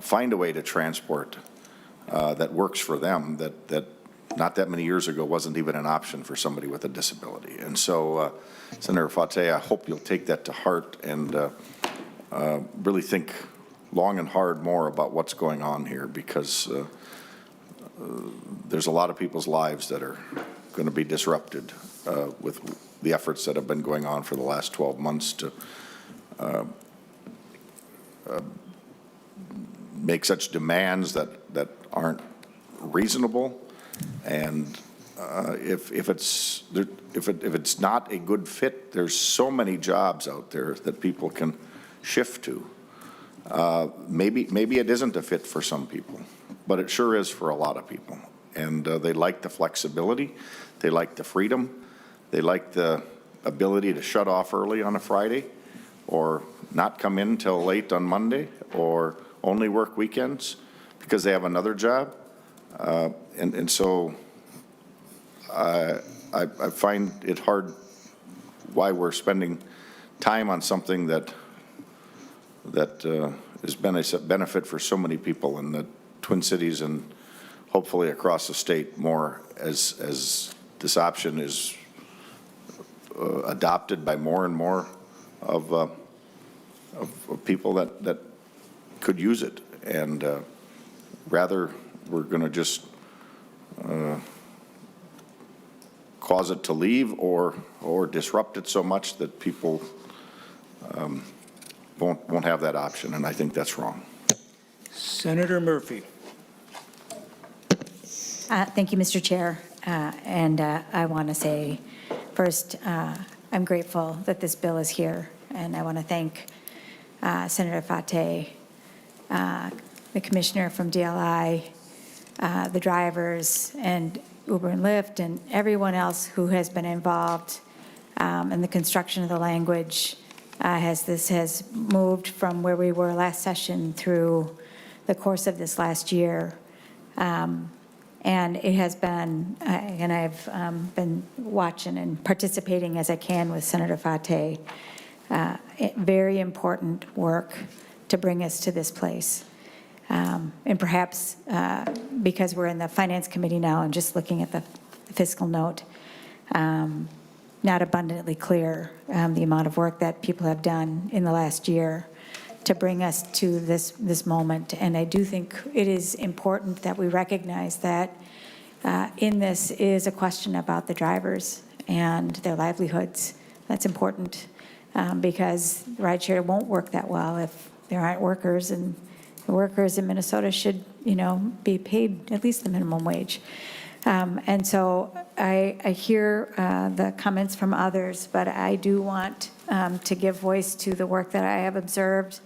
find a way to transport that works for them, that not that many years ago wasn't even an option for somebody with a disability. And so, Senator Fateh, I hope you'll take that to heart and really think long and hard more about what's going on here, because there's a lot of people's lives that are going to be disrupted with the efforts that have been going on for the last 12 months to make such demands that aren't reasonable. And if it's not a good fit, there's so many jobs out there that people can shift to. Maybe it isn't a fit for some people, but it sure is for a lot of people. And they like the flexibility, they like the freedom, they like the ability to shut off early on a Friday, or not come in till late on Monday, or only work weekends because they have another job. And so I find it hard why we're spending time on something that has been a benefit for so many people in the Twin Cities and hopefully across the state more as this option is adopted by more and more of people that could use it. And rather we're going to just cause it to leave or disrupt it so much that people won't have that option, and I think that's wrong. Senator Murphy. Thank you, Mr. Chair. And I want to say, first, I'm grateful that this bill is here, and I want to thank Senator Fateh, the commissioner from DLI, the drivers, and Uber and Lyft, and everyone else who has been involved in the construction of the language as this has moved from where we were last session through the course of this last year. And it has been, and I've been watching and participating as I can with Senator Fateh, very important work to bring us to this place. And perhaps because we're in the Finance Committee now and just looking at the fiscal note, not abundantly clear the amount of work that people have done in the last year to bring us to this moment. And I do think it is important that we recognize that in this is a question about the drivers and their livelihoods. That's important because rideshare won't work that well if there aren't workers and workers in Minnesota should, be paid at least the minimum wage. And so I hear the comments from others, but I do want to give voice to the work that I have observed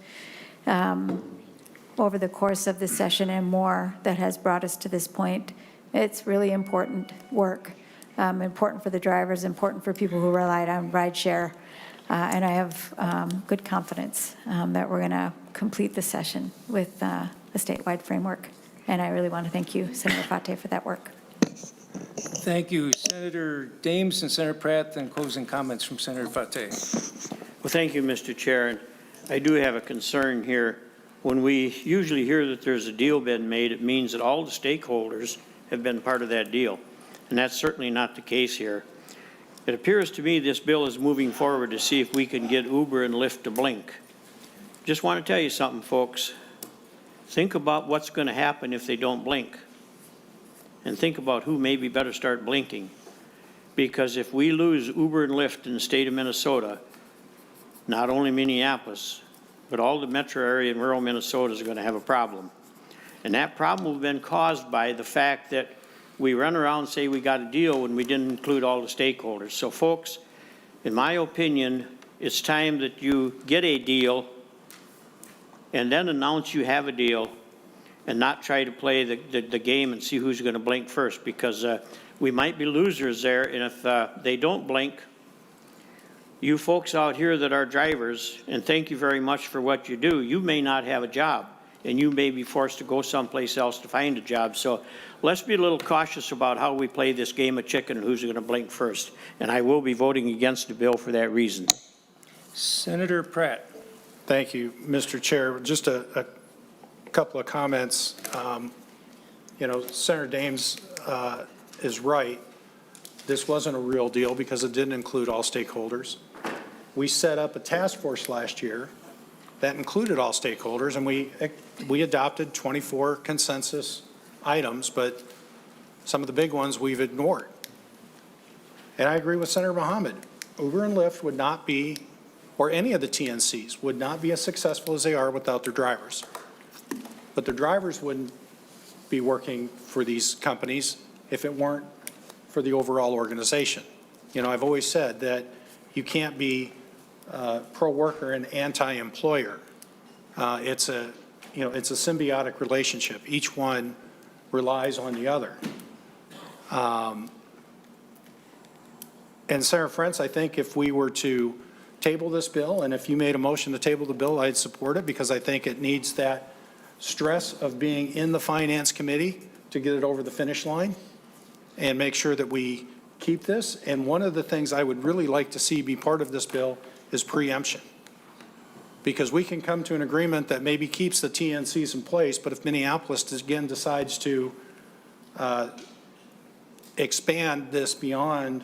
over the course of this session and more that has brought us to this point. It's really important work, important for the drivers, important for people who relied on rideshare. And I have good confidence that we're going to complete the session with a statewide framework. And I really want to thank you, Senator Fateh, for that work. Thank you. Senator Dames and Senator Pratt, then closing comments from Senator Fateh. Well, thank you, Mr. Chair. And I do have a concern here. When we usually hear that there's a deal been made, it means that all the stakeholders have been part of that deal. And that's certainly not the case here. It appears to me this bill is moving forward to see if we can get Uber and Lyft to blink. Just want to tell you something, folks. Think about what's going to happen if they don't blink. And think about who maybe better start blinking. Because if we lose Uber and Lyft in the state of Minnesota, not only Minneapolis, but all the metro area in rural Minnesota is going to have a problem. And that problem will have been caused by the fact that we run around and say we got a deal when we didn't include all the stakeholders. So folks, in my opinion, it's time that you get a deal and then announce you have a deal and not try to play the game and see who's going to blink first, because we might be losers there. And if they don't blink, you folks out here that are drivers, and thank you very much for what you do, you may not have a job, and you may be forced to go someplace else to find a job. So let's be a little cautious about how we play this game of chicken and who's going to blink first. And I will be voting against the bill for that reason. Senator Pratt. Thank you, Mr. Chair. Just a couple of comments. Senator Dames is right. This wasn't a real deal because it didn't include all stakeholders. We set up a task force last year that included all stakeholders, and we adopted 24 consensus items, but some of the big ones we've ignored. And I agree with Senator Mohammed. Uber and Lyft would not be, or any of the TNCs, would not be as successful as they are without their drivers. But the drivers wouldn't be working for these companies if it weren't for the overall organization. I've always said that you can't be pro-worker and anti-employer. It's a symbiotic relationship. Each one relies on the other. And Senator Frentz, I think if we were to table this bill, and if you made a motion to table the bill, I'd support it, because I think it needs that stress of being in the Finance Committee to get it over the finish line and make sure that we keep this. And one of the things I would really like to see be part of this bill is preemption. Because we can come to an agreement that maybe keeps the TNCs in place, but if Minneapolis again decides to expand this beyond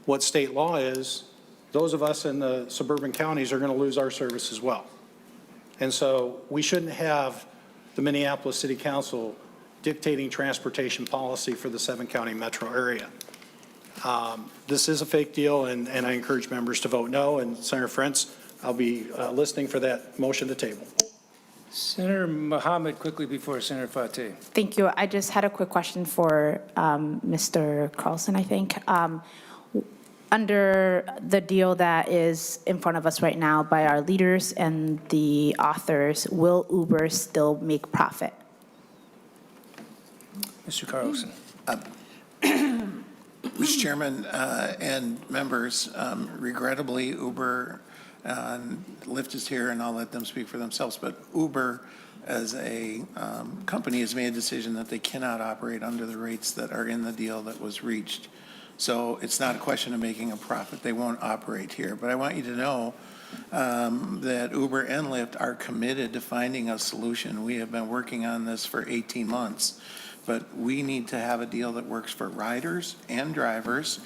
what state law is, those of us in the suburban counties are going to lose our service as well. And so we shouldn't have the Minneapolis City Council dictating transportation policy for the 7-county metro area. This is a fake deal, and I encourage members to vote no. And Senator Frentz, I'll be listening for that motion to table. Senator Mohammed, quickly before Senator Fateh. Thank you. I just had a quick question for Mr. Carlson, I think. Under the deal that is in front of us right now by our leaders and the authors, will Uber still make profit? Mr. Carlson. Mr. Chairman and members, regrettably, Uber and Lyft is here, and I'll let them speak for themselves, but Uber as a company has made a decision that they cannot operate under the rates that are in the deal that was reached. So it's not a question of making a profit. They won't operate here. But I want you to know that Uber and Lyft are committed to finding a solution. We have been working on this for 18 months. But we need to have a deal that works for riders and drivers,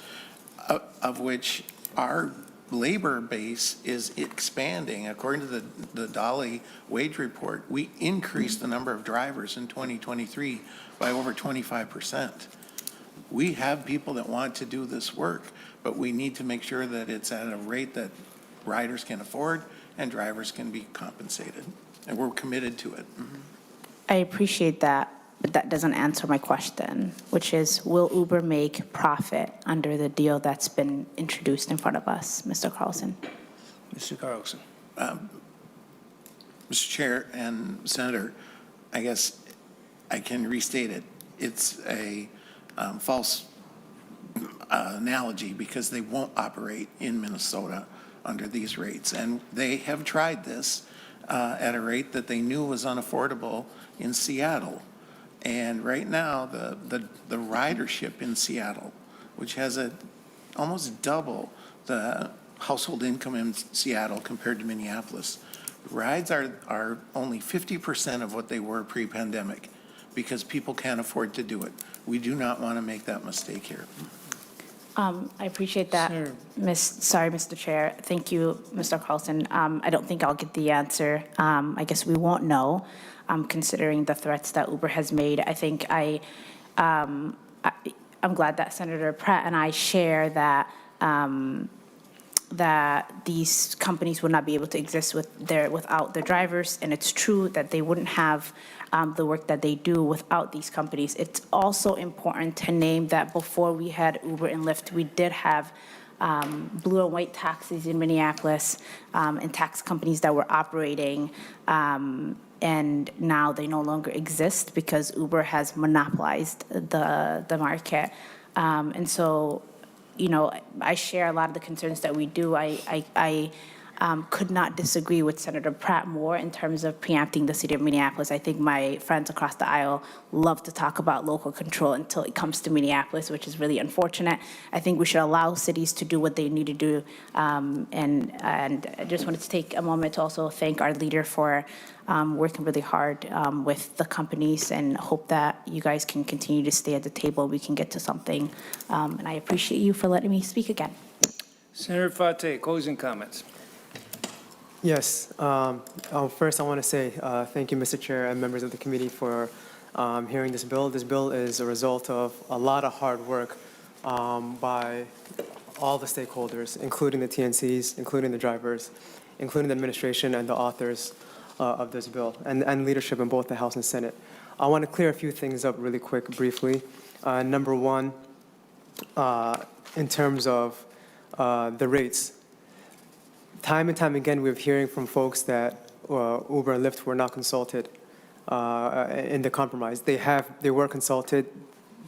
of which our labor base is expanding. According to the Dolly wage report, we increased the number of drivers in 2023 by over 25%. We have people that want to do this work, but we need to make sure that it's at a rate that riders can afford and drivers can be compensated. And we're committed to it. Mm-hmm. I appreciate that, but that doesn't answer my question, which is, will Uber make profit under the deal that's been introduced in front of us, Mr. Carlson? Mr. Carlson. Mr. Chair and Senator, I guess I can restate it. It's a false analogy because they won't operate in Minnesota under these rates. And they have tried this at a rate that they knew was unaffordable in Seattle. And right now, the ridership in Seattle, which has almost double the household income in Seattle compared to Minneapolis, rides are only 50% of what they were pre-pandemic because people can't afford to do it. We do not want to make that mistake here. I appreciate that, Mr. Chair. Thank you, Mr. Carlson. I don't think I'll get the answer. I guess we won't know, considering the threats that Uber has made. I think I'm glad that Senator Pratt and I share that that these companies would not be able to exist without their drivers, and it's true that they wouldn't have the work that they do without these companies. It's also important to name that before we had Uber and Lyft, we did have blue and white taxis in Minneapolis and tax companies that were operating, and now they no longer exist because Uber has monopolized the market. And so, you know, I share a lot of the concerns that we do. I could not disagree with Senator Pratt more in terms of preempting the city of Minneapolis. I think my friends across the aisle love to talk about local control until it comes to Minneapolis, which is really unfortunate. I think we should allow cities to do what they need to do. And I just wanted to take a moment to also thank our leader for working really hard with the companies, and hope that you guys can continue to stay at the table. We can get to something. And I appreciate you for letting me speak again. Senator Fateh, closing comments. Yes. First, I want to say thank you, Mr. Chair, and members of the committee for hearing this bill. This bill is a result of a lot of hard work by all the stakeholders, including the TNCs, including the drivers, including the administration and the authors of this bill, and leadership in both the House and Senate. I want to clear a few things up really quick, briefly. Number one, in terms of the rates. Time and time again, we're hearing from folks that Uber and Lyft were not consulted in the compromise. They were consulted.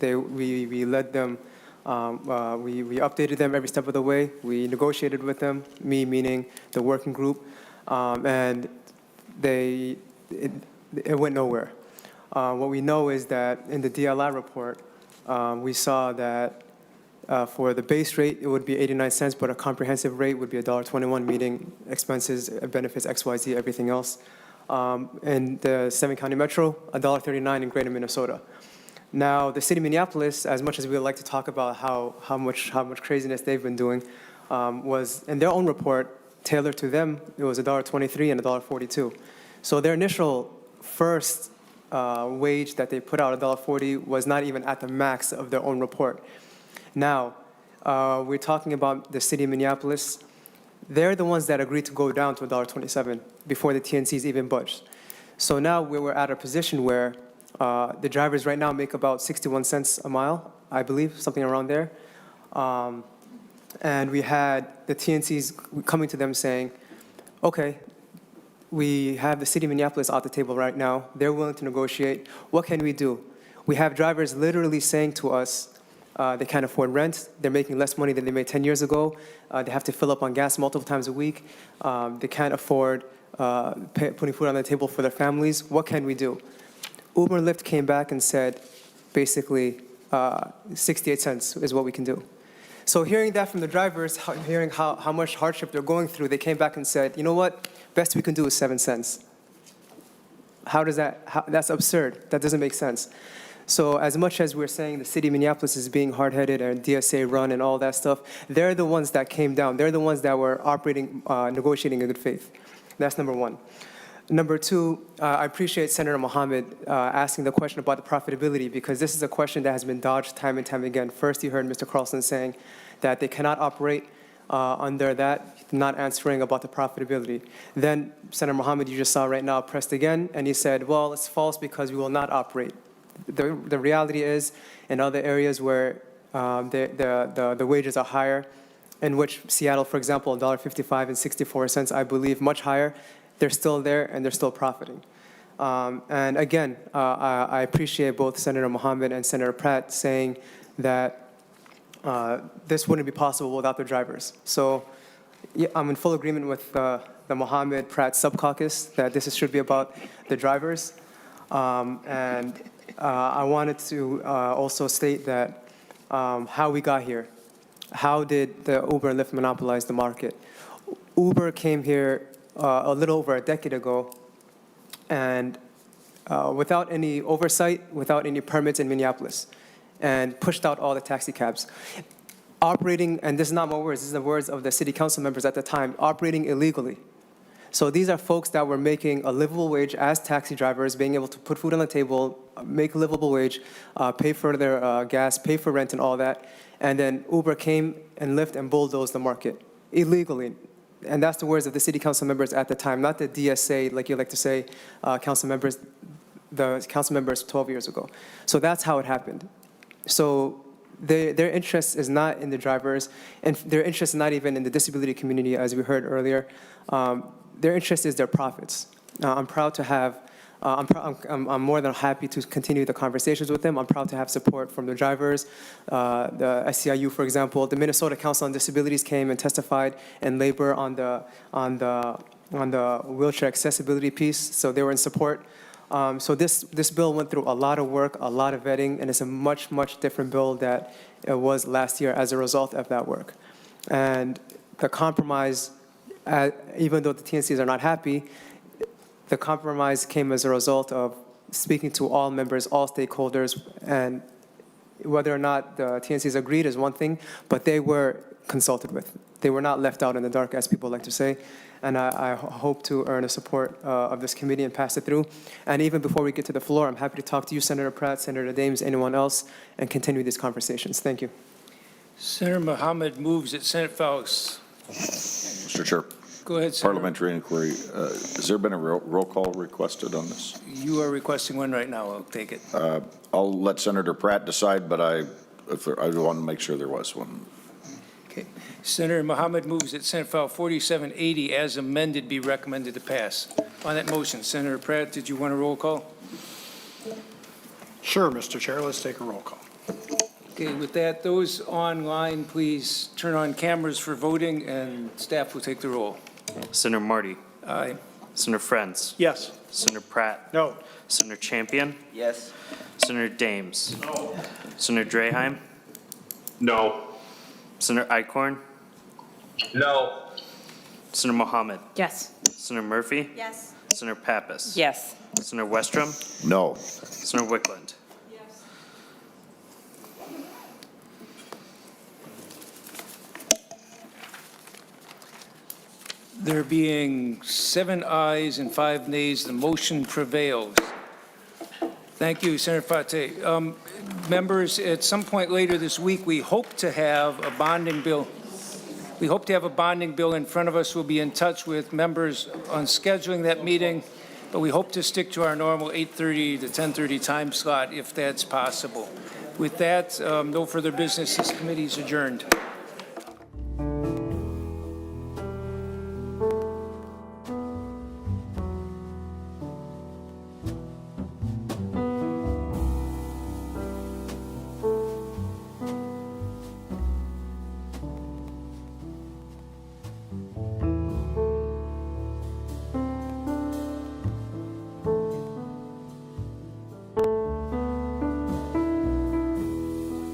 We led them. We updated them every step of the way. We negotiated with them. Me meaning the working group, and it went nowhere. What we know is that in the DLI report, we saw that. For the base rate, it would be 89 cents, but a comprehensive rate would be $1.21, meaning expenses, benefits, XYZ, everything else. In the 7-county metro, $1.39 in greater Minnesota. Now, the city of Minneapolis, as much as we would like to talk about how much craziness they've been doing, was in their own report, tailored to them, it was $1.23 and $1.42. So their initial first wage that they put out, $1.40, was not even at the max of their own report. Now, we're talking about the city of Minneapolis. They're the ones that agreed to go down to $1.27 before the TNCs even budged. So now we're at a position where the drivers right now make about 61 cents a mile, I believe, something around there. And we had the TNCs coming to them saying, okay, we have the city of Minneapolis at the table right now. They're willing to negotiate. What can we do? We have drivers literally saying to us, they can't afford rent. They're making less money than they made 10 years ago. They have to fill up on gas multiple times a week. They can't afford putting food on the table for their families. What can we do? Uber and Lyft came back and said, basically, 68 cents is what we can do. So hearing that from the drivers, hearing how much hardship they're going through, they came back and said, you know what? Best we can do is 7 cents. That's absurd. That doesn't make sense. So as much as we're saying the city of Minneapolis is being hard-headed and DSA run and all that stuff, they're the ones that came down. They're the ones that were operating, negotiating in good faith. That's number one. Number two, I appreciate Senator Mohammed asking the question about the profitability, because this is a question that has been dodged time and time again. First, you heard Mr. Carlson saying that they cannot operate under that, not answering about the profitability. Then Senator Mohammed, you just saw right now, pressed again, and he said, well, it's false because we will not operate. The reality is, in other areas where the wages are higher, in which Seattle, for example, $1.55 and 64 cents, I believe, much higher, they're still there and they're still profiting. And again, I appreciate both Senator Mohammed and Senator Pratt saying that this wouldn't be possible without the drivers. So yeah, I'm in full agreement with the Mohammed Pratt sub-caucus that this should be about the drivers. And I wanted to also state that how we got here. How did the Uber and Lyft monopolize the market? Uber came here a little over a decade ago, and without any oversight, without any permits in Minneapolis, and pushed out all the taxi cabs. Operating, and this is not my words, this is the words of the city council members at the time, operating illegally. So these are folks that were making a livable wage as taxi drivers, being able to put food on the table, make a livable wage, pay for their gas, pay for rent and all that. And then Uber came and Lyft and bulldozed the market illegally. And that's the words of the city council members at the time, not the DSA, like you like to say, council members, the council members 12 years ago. So that's how it happened. So their interest is not in the drivers, and their interest is not even in the disability community, as we heard earlier. Their interest is their profits. I'm proud to have, I'm more than happy to continue the conversations with them. I'm proud to have support from the drivers, the SCIU, for example. The Minnesota Council on Disabilities came and testified in labor on the wheelchair accessibility piece, so they were in support. So this bill went through a lot of work, a lot of vetting, and it's a much, much different bill that it was last year as a result of that work. And the compromise, even though the TNCs are not happy, the compromise came as a result of speaking to all members, all stakeholders, and whether or not the TNCs agreed is one thing, but they were consulted with. They were not left out in the dark, as people like to say. And I hope to earn the support of this committee and pass it through. And even before we get to the floor, I'm happy to talk to you, Senator Pratt, Senator Dames, anyone else, and continue these conversations. Thank you. Senator Mohammed moves that Senate files. Mr. Chair. Go ahead, Senator. Parliamentary inquiry. Has there been a roll call requested on this? You are requesting one right now. I'll take it. I'll let Senator Pratt decide, but I want to make sure there was one. Okay. Senator Mohammed moves that Senate File 4780 as amended be recommended to pass. On that motion, Senator Pratt, did you want a roll call? Sure, Mr. Chair, let's take a roll call. Okay, with that, those online, please turn on cameras for voting, and staff will take the roll. Senator Marty. Aye. Senator Friends. Yes. Senator Pratt. No. Senator Champion. Yes. Senator Dames. No. Senator Draheim. No. Senator Eichhorn. No. Senator Mohammed. Yes. Senator Murphy. Yes. Senator Pappas. Yes. Senator Westrom. No. Senator Wickland. There being 7 ayes and 5 nays, the motion prevails. Thank you, Senator Fateh. Members, at some point later this week, we hope to have a bonding bill. We hope to have a bonding bill in front of us. We'll be in touch with members on scheduling that meeting, but we hope to stick to our normal 8:30 to 10:30 time slot if that's possible. With that, no further business. This committee is adjourned.